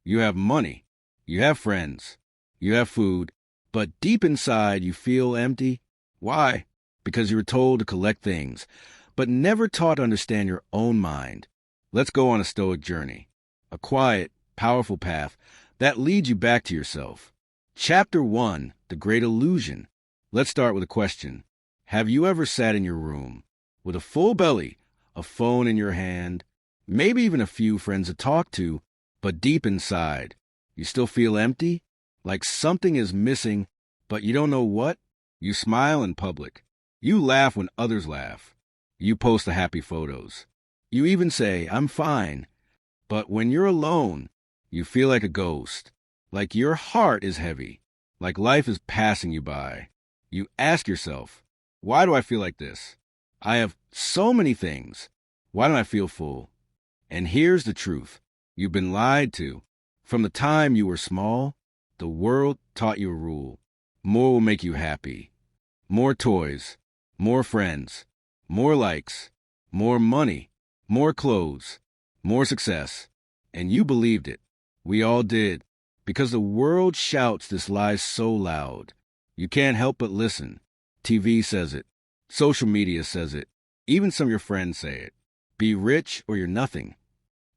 You have money. You have friends. You have food. But deep inside, you feel empty. Why? Because you were told to collect things, but never taught to understand your own mind. Let's go on a Stoic journey. A quiet, powerful path that leads you back to yourself. Chapter 1, The Great Illusion. Let's start with a question. Have you ever sat in your room with a full belly, a phone in your hand, maybe even a few friends to talk to, but deep inside, you still feel empty? Like something is missing, but you don't know what? You smile in public. You laugh when others laugh. You post the happy photos. You even say, I'm fine. But when you're alone, you feel like a ghost. Like your heart is heavy, like life is passing you by. You ask yourself, why do I feel like this? I have so many things. Why don't I feel full? And here's the truth. You've been lied to. From the time you were small, the world taught you a rule. More will make you happy. More toys, more friends, more likes, more money, more clothes, more success. And you believed it. We all did. Because the world shouts this lie so loud, you can't help but listen. TV says it. Social media says it. Even some of your friends say it. Be rich or you're nothing.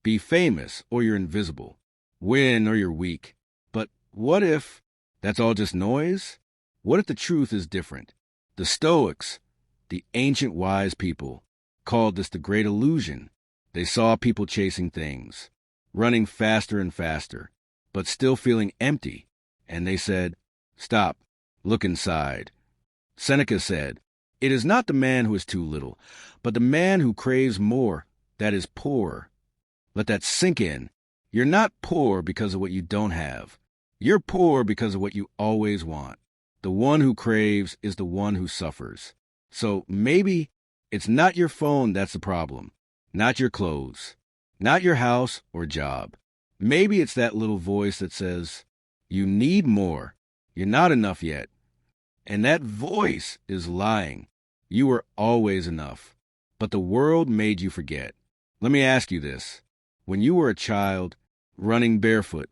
Be famous or you're invisible. Win or you're weak. But what if that's all just noise? What if the truth is different? The Stoics, the ancient wise people, called this the great illusion. They saw people chasing things, running faster and faster, but still feeling empty. And they said, stop, look inside. Seneca said, it is not the man who is too little, but the man who craves more that is poor. Let that sink in. You're not poor because of what you don't have. You're poor because of what you always want. The one who craves is the one who suffers. So maybe it's not your phone that's the problem, not your clothes, not your house or job. Maybe it's that little voice that says, you need more. You're not enough yet. And that voice is lying. You were always enough. But the world made you forget. Let me ask you this. When you were a child, running barefoot,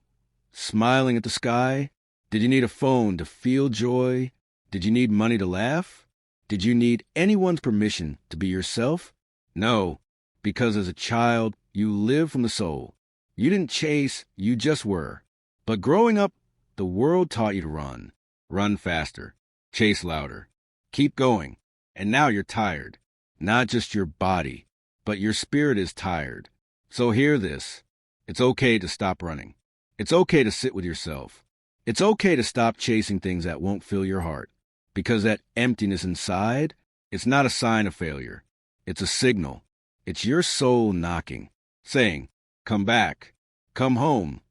smiling at the sky, did you need a phone to feel joy? Did you need money to laugh? Did you need anyone's permission to be yourself? No, because as a child, you lived from the soul. You didn't chase, you just were. But growing up, the world taught you to run. Run faster. Chase louder. Keep going. And now you're tired. Not just your body, but your spirit is tired. So hear this. It's okay to stop running. It's okay to sit with yourself. It's okay to stop chasing things that won't fill your heart. Because that emptiness inside, it's not a sign of failure. It's a signal. It's your soul knocking, saying, come back, come home.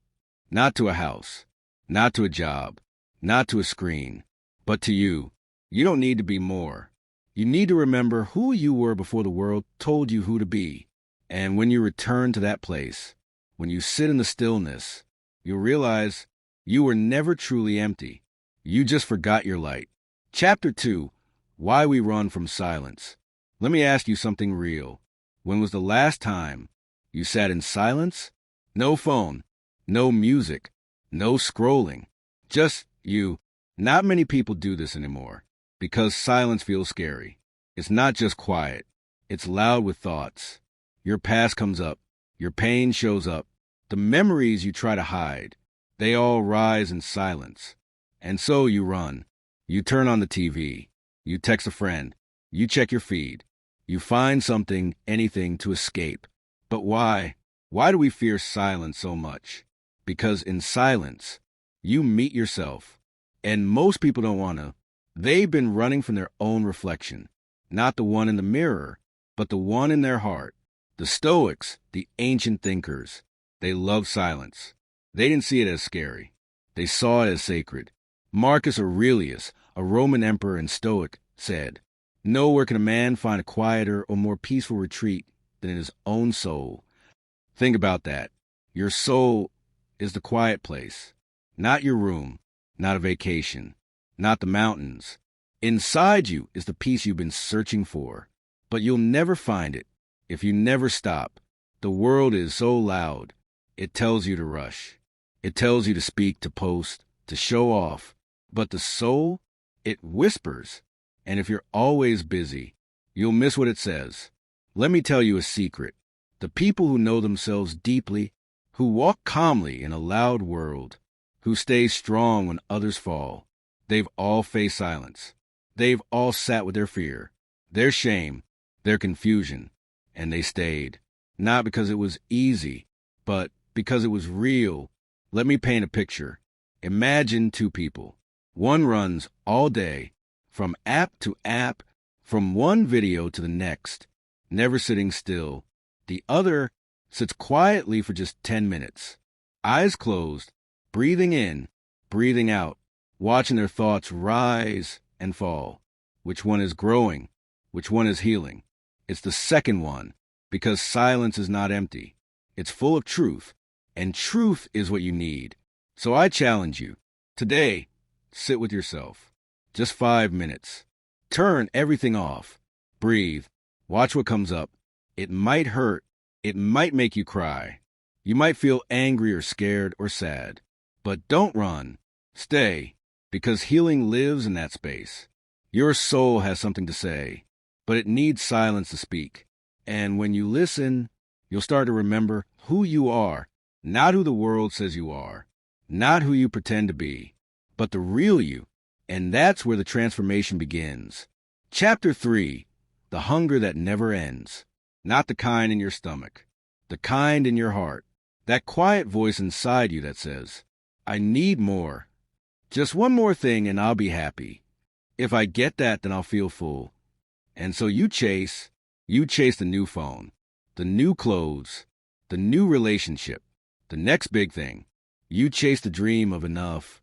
Not to a house, not to a job, not to a screen, but to you. You don't need to be more. You need to remember who you were before the world told you who to be. And when you return to that place, when you sit in the stillness, you'll realize you were never truly empty. You just forgot your light. Chapter 2, Why We Run from Silence. Let me ask you something real. When was the last time you sat in silence? No phone, no music, no scrolling. Just you. Not many people do this anymore because silence feels scary. It's not just quiet. It's loud with thoughts. Your past comes up. Your pain shows up. The memories you try to hide, they all rise in silence. And so you run. You turn on the TV. You text a friend. You check your feed. You find something, anything to escape. But why? Why do we fear silence so much? Because in silence, you meet yourself. And most people don't want to. They've been running from their own reflection. Not the one in the mirror, but the one in their heart. The Stoics, the ancient thinkers, they loved silence. They didn't see it as scary. They saw it as sacred. Marcus Aurelius, a Roman emperor and Stoic, said, nowhere can a man find a quieter or more peaceful retreat than in his own soul. Think about that. Your soul is the quiet place, not your room, not a vacation, not the mountains. Inside you is the peace you've been searching for, but you'll never find it if you never stop. The world is so loud, it tells you to rush. It tells you to speak, to post, to show off. But the soul, it whispers. And if you're always busy, you'll miss what it says. Let me tell you a secret. The people who know themselves deeply, who walk calmly in a loud world, who stay strong when others fall, they've all faced silence. They've all sat with their fear, their shame, their confusion, and they stayed. Not because it was easy, but because it was real. Let me paint a picture. Imagine two people. One runs all day, from app to app, from one video to the next, never sitting still. The other sits quietly for just 10 minutes, eyes closed, breathing in, breathing out, watching their thoughts rise and fall. Which one is growing? Which one is healing? It's the second one, because silence is not empty. It's full of truth, and truth is what you need. So I challenge you, today, sit with yourself. Just 5 minutes. Turn everything off. Breathe. Watch what comes up. It might hurt. It might make you cry. You might feel angry or scared or sad. But don't run. Stay, because healing lives in that space. Your soul has something to say, but it needs silence to speak. And when you listen, you'll start to remember who you are, not who the world says you are, not who you pretend to be, but the real you. And that's where the transformation begins. Chapter 3, the hunger that never ends. Not the kind in your stomach, the kind in your heart. That quiet voice inside you that says, I need more. Just one more thing and I'll be happy. If I get that, then I'll feel full. And so you chase the new phone, the new clothes, the new relationship, the next big thing. You chase the dream of enough.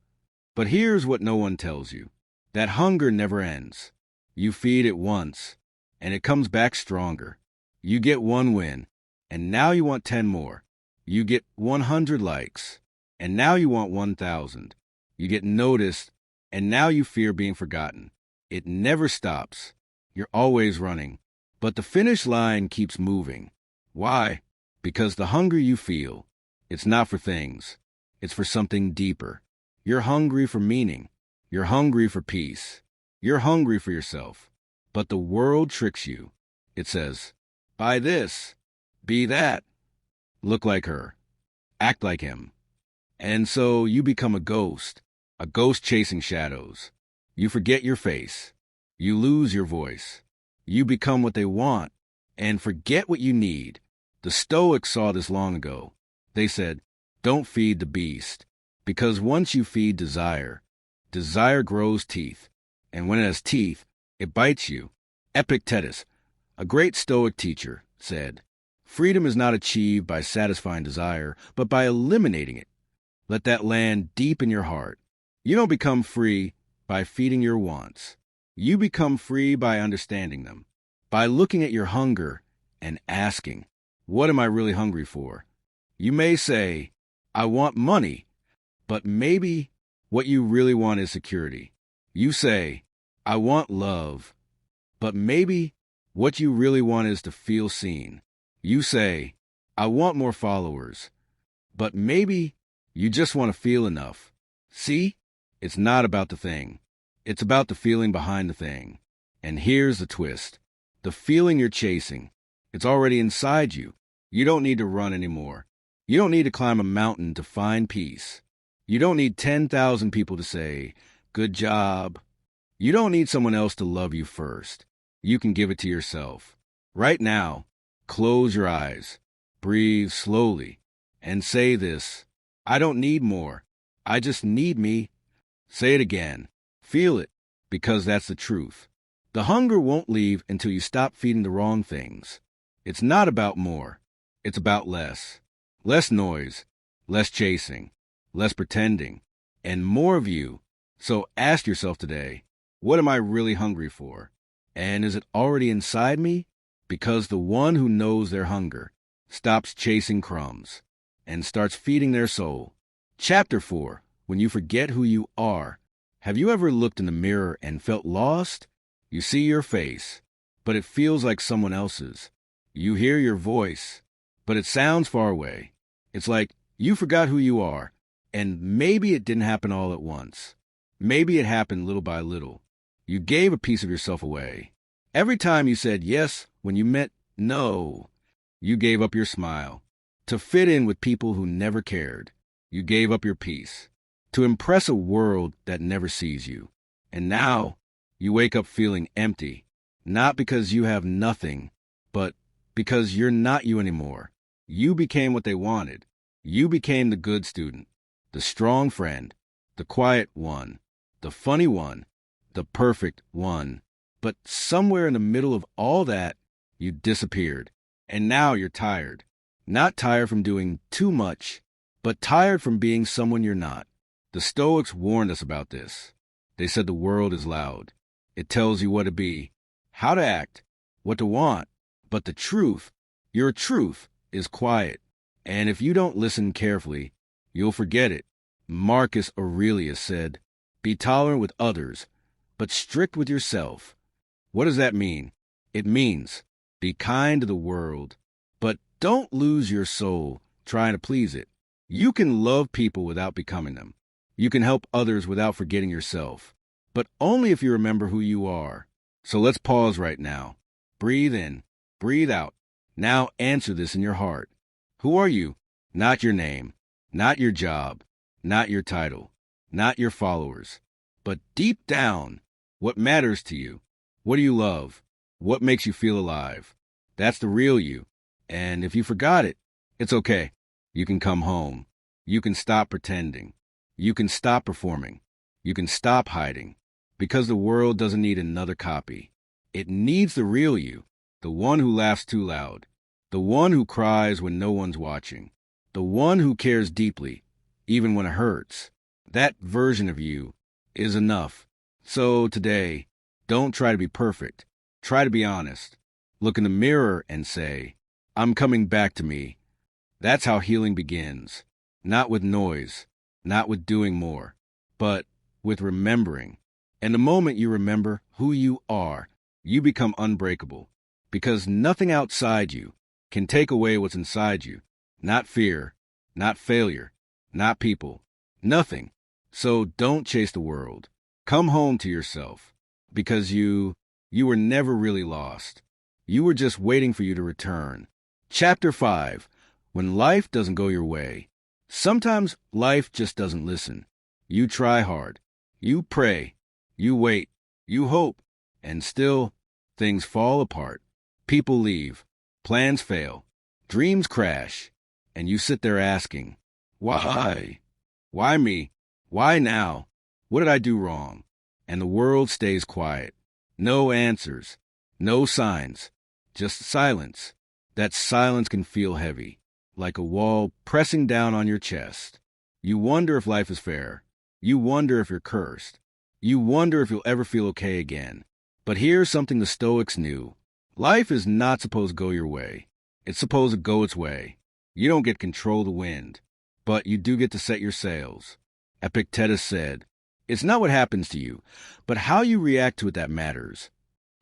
But here's what no one tells you. That hunger never ends. You feed it once, and it comes back stronger. You get one win, and now you want 10 more. You get 100 likes, and now you want 1,000. You get noticed, and now you fear being forgotten. It never stops. You're always running. But the finish line keeps moving. Why? Because the hunger you feel, it's not for things. It's for something deeper. You're hungry for meaning. You're hungry for peace. You're hungry for yourself. But the world tricks you. It says, buy this, be that, look like her, act like him. And so you become a ghost chasing shadows. You forget your face. You lose your voice. You become what they want and forget what you need. The Stoics saw this long ago. They said, don't feed the beast, because once you feed desire, desire grows teeth. And when it has teeth, it bites you. Epictetus, a great Stoic teacher, said, freedom is not achieved by satisfying desire, but by eliminating it. Let that land deep in your heart. You don't become free by feeding your wants. You become free by understanding them, by looking at your hunger and asking, what am I really hungry for? You may say, I want money, but maybe what you really want is security. You say, I want love, but maybe what you really want is to feel seen. You say, I want more followers, but maybe you just want to feel enough. See, it's not about the thing. It's about the feeling behind the thing. And here's the twist. The feeling you're chasing, it's already inside you. You don't need to run anymore. You don't need to climb a mountain to find peace. You don't need 10,000 people to say, good job. You don't need someone else to love you first. You can give it to yourself. Right now, close your eyes, breathe slowly, and say this, I don't need more. I just need me. Say it again. Feel it, because that's the truth. The hunger won't leave until you stop feeding the wrong things. It's not about more. It's about less. Less noise, less chasing, less pretending, and more of you. So ask yourself today, what am I really hungry for? And is it already inside me? Because the one who knows their hunger stops chasing crumbs and starts feeding their soul. Chapter 4, when you forget who you are. Have you ever looked in the mirror and felt lost? You see your face, but it feels like someone else's. You hear your voice, but it sounds far away. It's like you forgot who you are, And maybe it didn't happen all at once. Maybe it happened little by little. You gave a piece of yourself away. Every time you said yes when you meant no, you gave up your smile. To fit in with people who never cared, you gave up your peace. To impress a world that never sees you. And now, you wake up feeling empty. Not because you have nothing, but because you're not you anymore. You became what they wanted. You became the good student, the strong friend, the quiet one, the funny one, the perfect one. But somewhere in the middle of all that, you disappeared. And now you're tired. Not tired from doing too much, but tired from being someone you're not. The Stoics warned us about this. They said the world is loud. It tells you what to be, how to act, what to want. But the truth, your truth, is quiet. And if you don't listen carefully, you'll forget it. Marcus Aurelius said, "Be tolerant with others, but strict with yourself." What does that mean? It means be kind to the world, but don't lose your soul trying to please it. You can love people without becoming them. You can help others without forgetting yourself, but only if you remember who you are. So let's pause right now. Breathe in, breathe out. Now answer this in your heart. Who are you? Not your name, not your job, not your title, not your followers, but deep down, what matters to you? What do you love? What makes you feel alive? That's the real you. And if you forgot it, it's okay. You can come home. You can stop pretending. You can stop performing. You can stop hiding. Because the world doesn't need another copy. It needs the real you, the one who laughs too loud, the one who cries when no one's watching, the one who cares deeply, even when it hurts. That version of you is enough. So today, don't try to be perfect. Try to be honest. Look in the mirror and say, "I'm coming back to me." That's how healing begins. Not with noise, not with doing more, but with remembering. And the moment you remember who you are, you become unbreakable. Because nothing outside you can take away what's inside you. Not fear, not failure, not people, nothing. So don't chase the world. Come home to yourself. Because you were never really lost. You were just waiting for you to return. Chapter 5. When life doesn't go your way. Sometimes life just doesn't listen. You try hard. You pray. You wait. You hope. And still, things fall apart. People leave. Plans fail. Dreams crash. And you sit there asking, why? Why me? Why now? What did I do wrong? And the world stays quiet. No answers. No signs. Just silence. That silence can feel heavy, like a wall pressing down on your chest. You wonder if life is fair. You wonder if you're cursed. You wonder if you'll ever feel okay again. But here's something the Stoics knew. Life is not supposed to go your way. It's supposed to go its way. You don't get to control the wind, but you do get to set your sails. Epictetus said, "It's not what happens to you, but how you react to it that matters."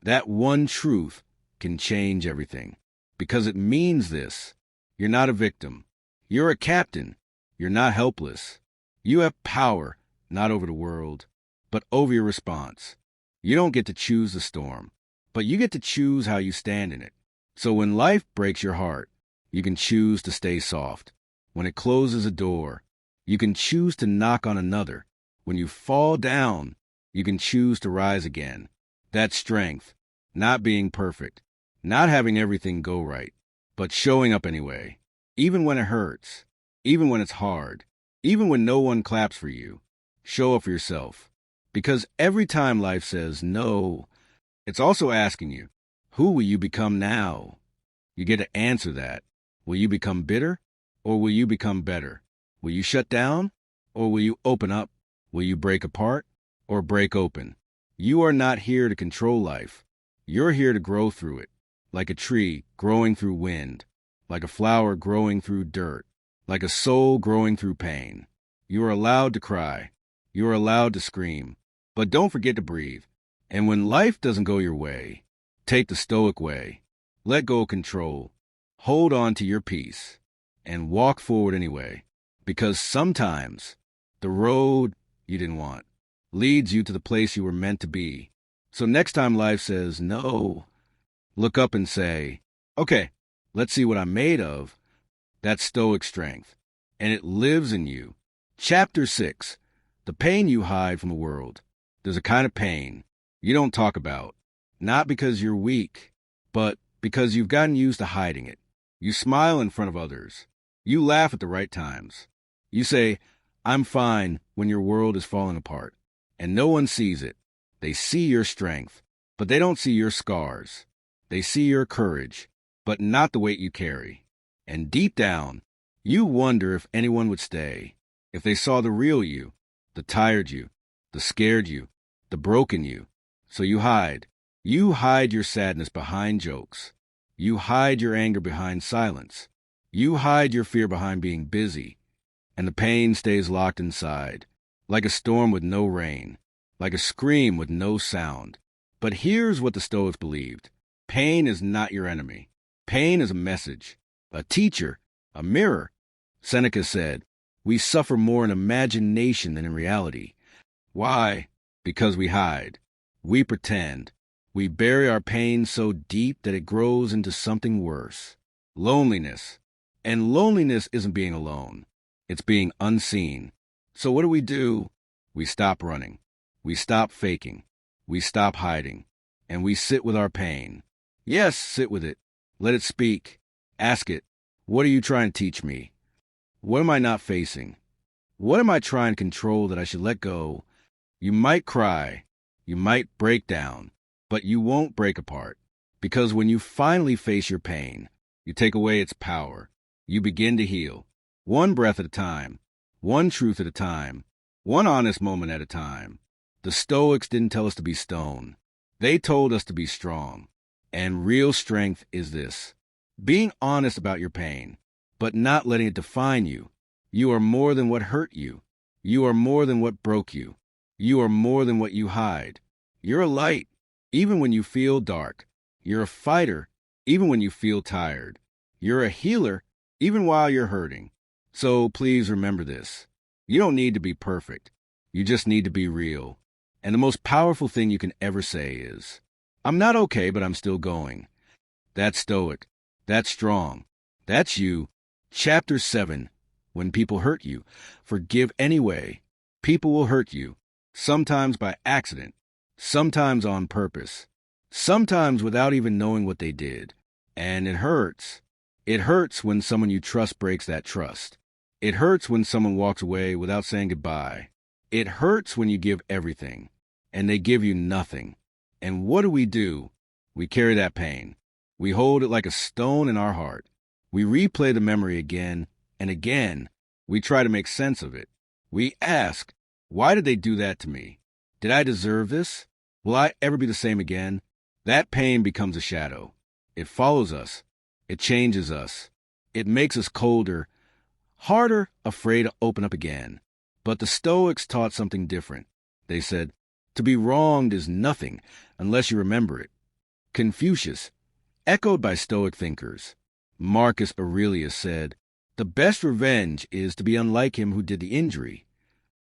That one truth can change everything, because it means this. You're not a victim. You're a captain. You're not helpless. You have power, not over the world, but over your response. You don't get to choose the storm, but you get to choose how you stand in it. So when life breaks your heart, you can choose to stay soft. When it closes a door, you can choose to knock on another. When you fall down, you can choose to rise again. That's strength, not being perfect, not having everything go right, but showing up anyway, even when it hurts, even when it's hard, even when no one claps for you. Show up for yourself. Because every time life says no, it's also asking you, who will you become now? You get to answer that. Will you become bitter, or will you become better? Will you shut down, or will you open up? Will you break apart, or break open? You are not here to control life. You're here to grow through it, like a tree growing through wind, like a flower growing through dirt, like a soul growing through pain. You are allowed to cry. You are allowed to scream. But don't forget to breathe. And when life doesn't go your way, take the Stoic way. Let go of control. Hold on to your peace. And walk forward anyway. Because sometimes The road you didn't want leads you to the place you were meant to be. So next time life says no, look up and say, okay, let's see what I'm made of. That's Stoic strength, and it lives in you. Chapter 6, the pain you hide from the world. There's a kind of pain you don't talk about, not because you're weak, but because you've gotten used to hiding it. You smile in front of others. You laugh at the right times. You say, I'm fine, when your world is falling apart, and no one sees it. They see your strength, but they don't see your scars. They see your courage, but not the weight you carry. And deep down, you wonder if anyone would stay, if they saw the real you, the tired you, the scared you, the broken you. So you hide. You hide your sadness behind jokes. You hide your anger behind silence. You hide your fear behind being busy. And the pain stays locked inside, like a storm with no rain, like a scream with no sound. But here's what the Stoics believed. Pain is not your enemy. Pain is a message, a teacher, a mirror. Seneca said, we suffer more in imagination than in reality. Why? Because we hide. We pretend. We bury our pain so deep that it grows into something worse. Loneliness. And loneliness isn't being alone. It's being unseen. So what do? We stop running. We stop faking. We stop hiding. And we sit with our pain. Yes, sit with it. Let it speak. Ask it, what are you trying to teach me? What am I not facing? What am I trying to control that I should let go? You might cry. You might break down. But you won't break apart. Because when you finally face your pain, you take away its power. You begin to heal. One breath at a time. One truth at a time. One honest moment at a time. The Stoics didn't tell us to be stone. They told us to be strong. And real strength is this. Being honest about your pain, but not letting it define you. You are more than what hurt you. You are more than what broke you. You are more than what you hide. You're a light, even when you feel dark. You're a fighter, even when you feel tired. You're a healer, even while you're hurting. So please remember this. You don't need to be perfect. You just need to be real. And the most powerful thing you can ever say is, I'm not okay, but I'm still going. That's Stoic. That's strong. That's you. Chapter 7. When people hurt you, forgive anyway. People will hurt you, sometimes by accident, sometimes on purpose, sometimes without even knowing what they did. And it hurts. It hurts when someone you trust breaks that trust. It hurts when someone walks away without saying goodbye. It hurts when you give everything, and they give you nothing. And what do? We carry that pain. We hold it like a stone in our heart. We replay the memory again and again. We try to make sense of it. We ask, why did they do that to me? Did I deserve this? Will I ever be the same again? That pain becomes a shadow. It follows us. It changes us. It makes us colder, harder, afraid to open up again. But the Stoics taught something different. They said, to be wronged is nothing unless you remember it. Confucius, echoed by Stoic thinkers. Marcus Aurelius said, the best revenge is to be unlike him who did the injury.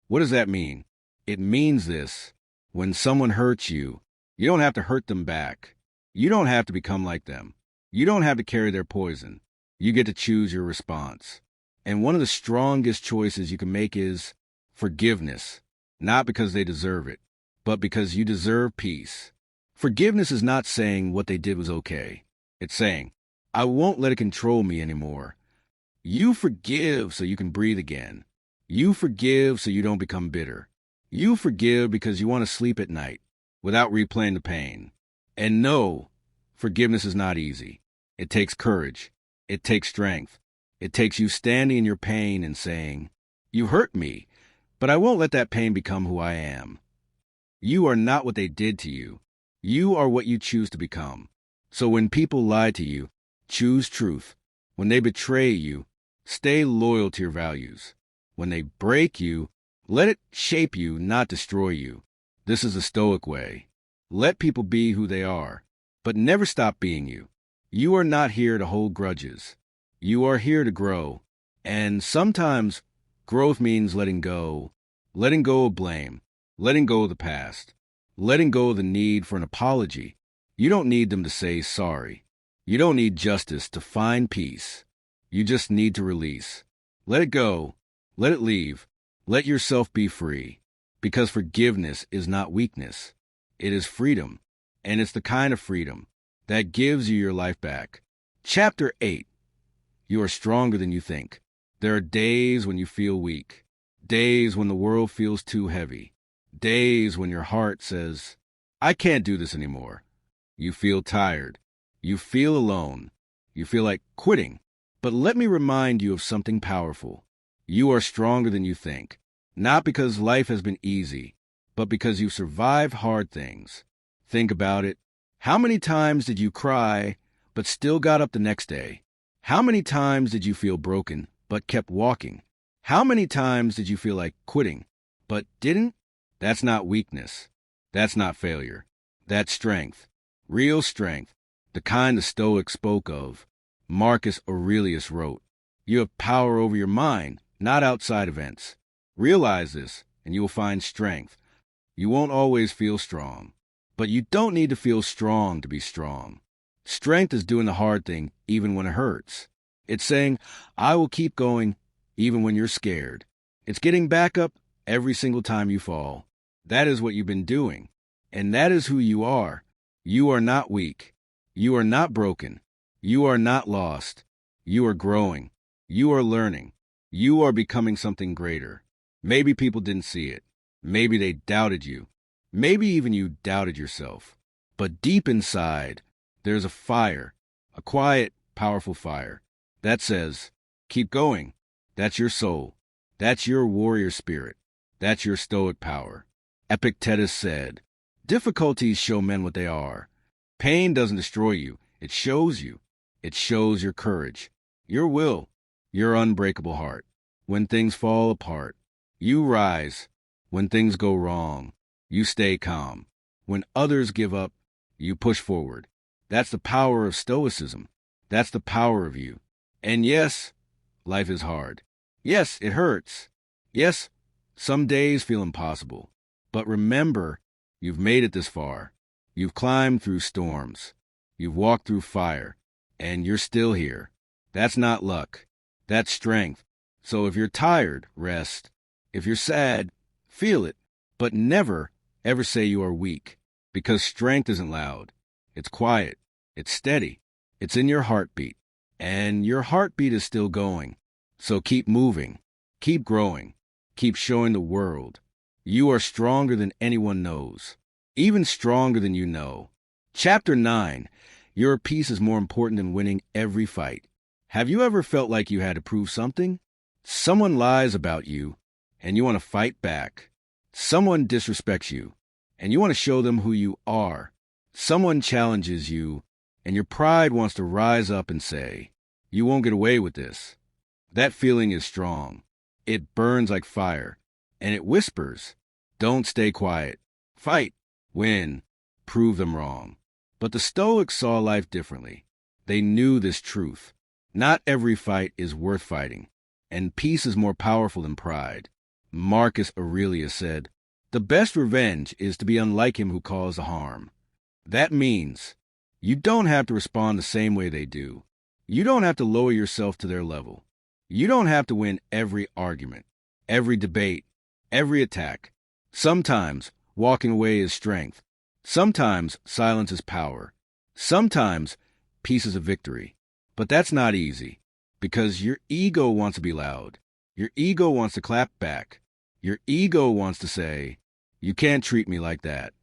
What does that mean? It means this. When someone hurts you, you don't have to hurt them back. You don't have to become like them. You don't have to carry their poison. You get to choose your response. And one of the strongest choices you can make is forgiveness, not because they deserve it, but because you deserve peace. Forgiveness is not saying what they did was okay. It's saying, I won't let it control me anymore. You forgive so you can breathe again. You forgive so you don't become bitter. You forgive because you want to sleep at night without replaying the pain. And no, forgiveness is not easy. It takes courage. It takes strength. It takes you standing in your pain and saying, you hurt me, but I won't let that pain become who I am. You are not what they did to you. You are what you choose to become. So when people lie to you, choose truth. When they betray you, stay loyal to your values. When they break you, let it shape you, not destroy you. This is the Stoic way. Let people be who they are, but never stop being you. You are not here to hold grudges. You are here to grow. And sometimes growth means letting go letting go of blame, letting go of the past, letting go of the need for an apology. You don't need them to say sorry. You don't need justice to find peace. You just need to release. Let it go. Let it leave. Let yourself be free. Because forgiveness is not weakness. It is freedom. And it's the kind of freedom that gives you your life back. Chapter 8. You are stronger than you think. There are days when you feel weak. Days when the world feels too heavy. Days when your heart says, I can't do this anymore. You feel tired. You feel alone. You feel like quitting. But let me remind you of something powerful. You are stronger than you think. Not because life has been easy, but because you've survived hard things. Think about it. How many times did you cry, but still got up the next day? How many times did you feel broken, but kept walking? How many times did you feel like quitting, but didn't? That's not weakness. That's not failure. That's strength. Real strength. The kind the Stoics spoke of. Marcus Aurelius wrote, You have power over your mind, not outside events. Realize this, and you will find strength. You won't always feel strong, but you don't need to feel strong to be strong. Strength is doing the hard thing even when it hurts. It's saying, I will keep going even when you're scared. It's getting back up every single time you fall. That is what you've been doing, and that is who you are. You are not weak. You are not broken. You are not lost. You are growing. You are learning. You are becoming something greater. Maybe people didn't see it. Maybe they doubted you. Maybe even you doubted yourself. But deep inside, there's a fire, a quiet, powerful fire that says, keep going. That's your soul. That's your warrior spirit. That's your stoic power. Epictetus said, difficulties show men what they are. Pain doesn't destroy you. It shows you. It shows your courage, your will, your unbreakable heart. When things fall apart, you rise. When things go wrong, you stay calm. When others give up, you push forward. That's the power of stoicism. That's the power of you. And yes, life is hard. Yes, it hurts. Yes, some days feel impossible. But remember, you've made it this far. You've climbed through storms. You've walked through fire. And you're still here. That's not luck. That's strength. So if you're tired, rest. If you're sad, feel it. But never, ever say you are weak. Because strength isn't loud. It's quiet. It's steady. It's in your heartbeat. And your heartbeat is still going. So keep moving. Keep growing. Keep showing the world. You are stronger than anyone knows. Even stronger than you know. Chapter 9. Your peace is more important than winning every fight. Have you ever felt like you had to prove something? Someone lies about you, and you want to fight back. Someone disrespects you, and you want to show them who you are. Someone challenges you, and your pride wants to rise up and say, you won't get away with this. That feeling is strong. It burns like fire, and it whispers, don't stay quiet. Fight, win, prove them wrong. But the Stoics saw life differently. They knew this truth. Not every fight is worth fighting, and peace is more powerful than pride. Marcus Aurelius said, the best revenge is to be unlike him who caused the harm. That means you don't have to respond the same way they do. You don't have to lower yourself to their level. You don't have to win every argument, every debate, every attack. Sometimes walking away is strength. Sometimes silence is power. Sometimes peace is a victory. But that's not easy, because your ego wants to be loud. Your ego wants to clap back. Your ego wants to say, you can't treat me like that.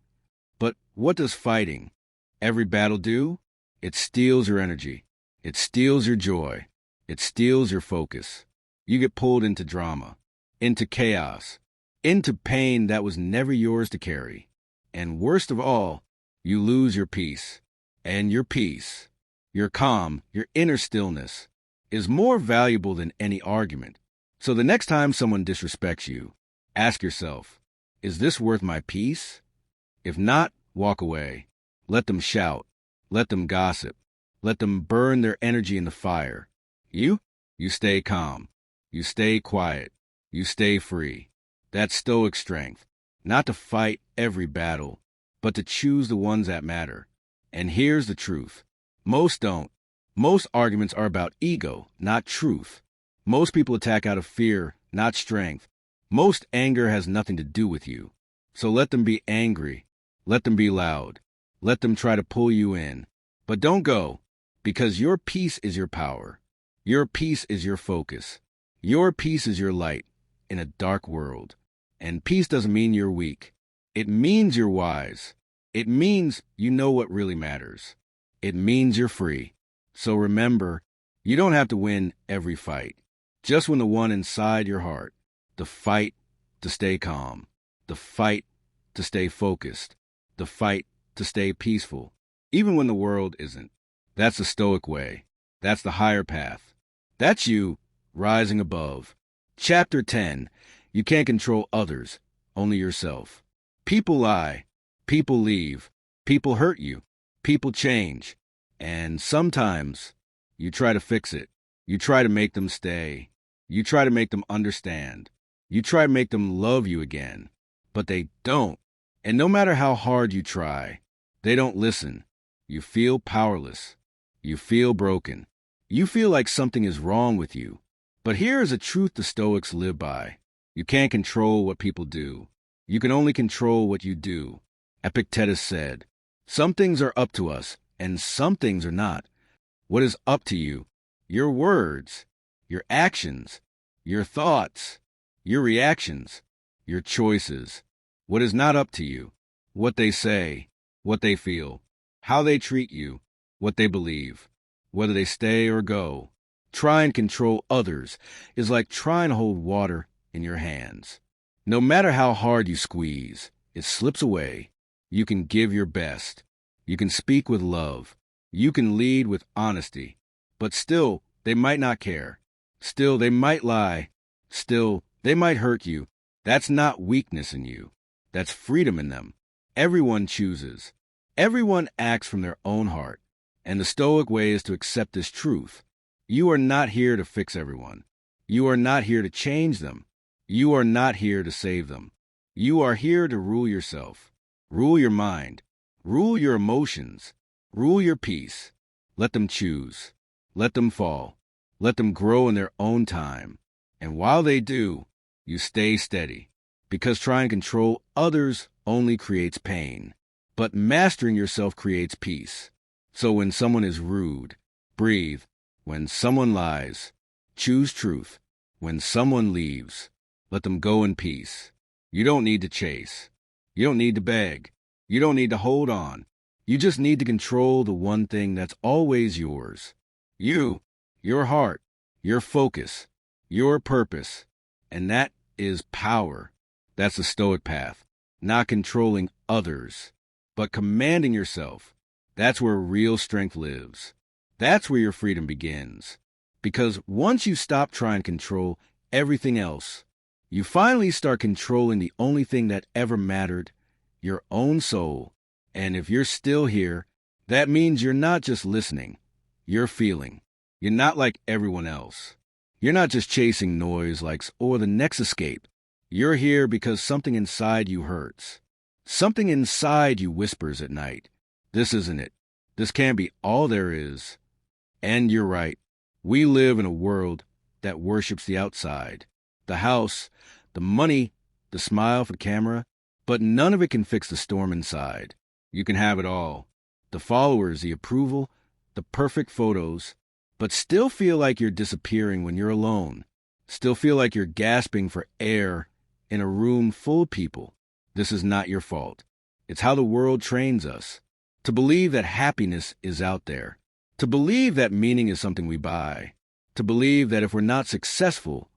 But what does fighting every battle do? It steals your energy. It steals your joy. It steals your focus. You get pulled into drama, into chaos, into pain that was never yours to carry. And worst of all, you lose your peace. And your peace, your calm, your inner stillness, is more valuable than any argument. So the next time someone disrespects you, ask yourself, is this worth my peace? If not, walk away. Let them shout. Let them gossip. Let them burn their energy in the fire. You stay calm. You stay quiet. You stay free. That's Stoic strength. Not to fight every battle, but to choose the ones that matter. And here's the truth. Most don't. Most arguments are about ego, not truth. Most people attack out of fear, not strength. Most anger has nothing to do with you. So let them be angry. Let them be loud. Let them try to pull you in. But don't go, because your peace is your power. Your peace is your focus. Your peace is your light in a dark world. And peace doesn't mean you're weak. It means you're wise. It means you know what really matters. It means you're free. So remember, you don't have to win every fight. Just win the one inside your heart. The fight to stay calm. The fight to stay focused. The fight to stay peaceful, even when the world isn't. That's the Stoic way. That's the higher path. That's you rising above. Chapter 10. You can't control others, only yourself. People lie. People leave. People hurt you. People change. And sometimes you try to fix it. You try to make them stay. You try to make them understand. You try to make them love you again. But they don't. And no matter how hard you try, they don't listen. You feel powerless. You feel broken. You feel like something is wrong with you. But here is a truth the Stoics live by. You can't control what people do. You can only control what you do. Epictetus said, "Some things are up to us, and some things are not." What is up to you? Your words, your actions, your thoughts, your reactions, your choices. What is not up to you? What they say, what they feel, how they treat you, what they believe, whether they stay or go. Try and control others is like trying to hold water in your hands. No matter how hard you squeeze, it slips away. You can give your best. You can speak with love. You can lead with honesty. But still, they might not care. Still, they might lie. Still, they might hurt you. That's not weakness in you. That's freedom in them. Everyone chooses. Everyone acts from their own heart. And the Stoic way is to accept this truth. You are not here to fix everyone. You are not here to change them. You are not here to save them. You are here to rule yourself. Rule your mind. Rule your emotions. Rule your peace. Let them choose. Let them fall. Let them grow in their own time. And while they do, you stay steady. Because trying to control others only creates pain. But mastering yourself creates peace. So when someone is rude, breathe. When someone lies, choose truth. When someone leaves, let them go in peace. You don't need to chase. You don't need to beg. You don't need to hold on. You just need to control the one thing that's always yours. You, your heart, your focus, your purpose. And that is power. That's the Stoic path. Not controlling others, but commanding yourself. That's where real strength lives. That's where your freedom begins. Because once you stop trying to control everything else, you finally start controlling the only thing that ever mattered, your own soul. And if you're still here, that means you're not just listening, you're feeling. You're not like everyone else. You're not just chasing noise or the next escape. You're here because something inside you hurts. Something inside you whispers at night. This isn't it. This can't be all there is. And you're right. We live in a world that worships the outside. The house, the money, the smile for the camera. But none of it can fix the storm inside. You can have it all. The followers, the approval, the perfect photos. But still feel like you're disappearing when you're alone. Still feel like you're gasping for air in a room full of people. This is not your fault. It's how the world trains us. To believe that happiness is out there. To believe that meaning is something we buy. To believe that if we're not successful,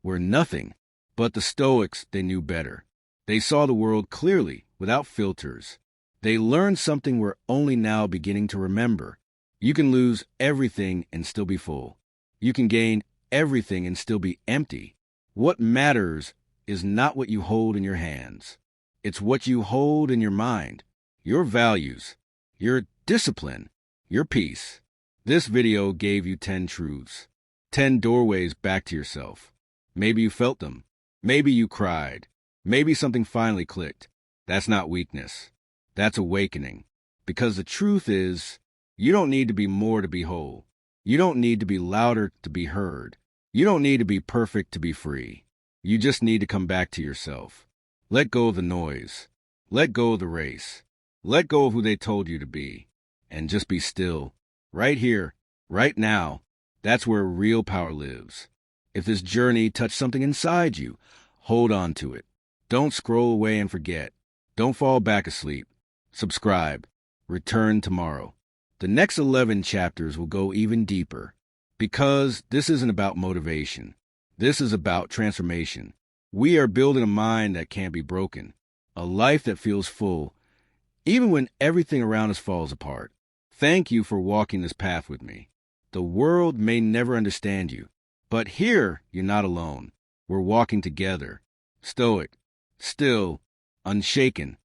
we're nothing. But the Stoics, they knew better. They saw the world clearly, without filters. They learned something we're only now beginning to remember. You can lose everything and still be full. You can gain everything and still be empty. What matters is not what you hold in your hands. It's what you hold in your mind, your values, your discipline, your peace. This video gave you 10 truths, 10 doorways back to yourself. Maybe you felt them. Maybe you cried. Maybe something finally clicked. That's not weakness. That's awakening. Because the truth is, you don't need to be more to be whole. You don't need to be louder to be heard. You don't need to be perfect to be free. You just need to come back to yourself. Let go of the noise. Let go of the race. Let go of who they told you to be. And just be still. Right here, right now. That's where real power lives. If this journey touched something inside you, hold on to it. Don't scroll away and forget. Don't fall back asleep. Subscribe. Return tomorrow. The next 11 chapters will go even deeper. Because this isn't about motivation. This is about transformation. We are building a mind that can't be broken. A life that feels full, even when everything around us falls apart. Thank you for walking this path with me. The world may never understand you, but here you're not alone. We're walking together. Stoic, still, unshaken,